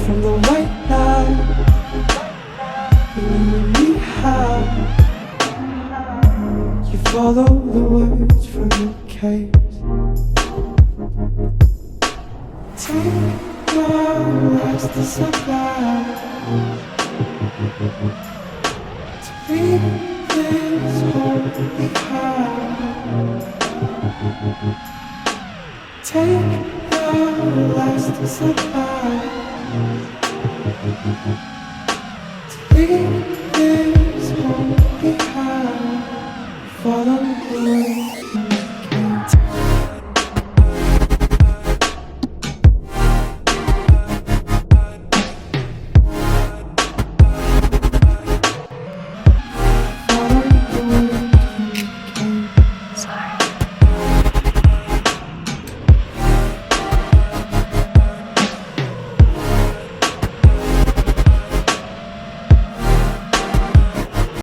from the white light. You and me high. You follow the words from the case. Take my last to survive. To leave this holy high. Take my last to survive. To leave this holy high. Follow the way.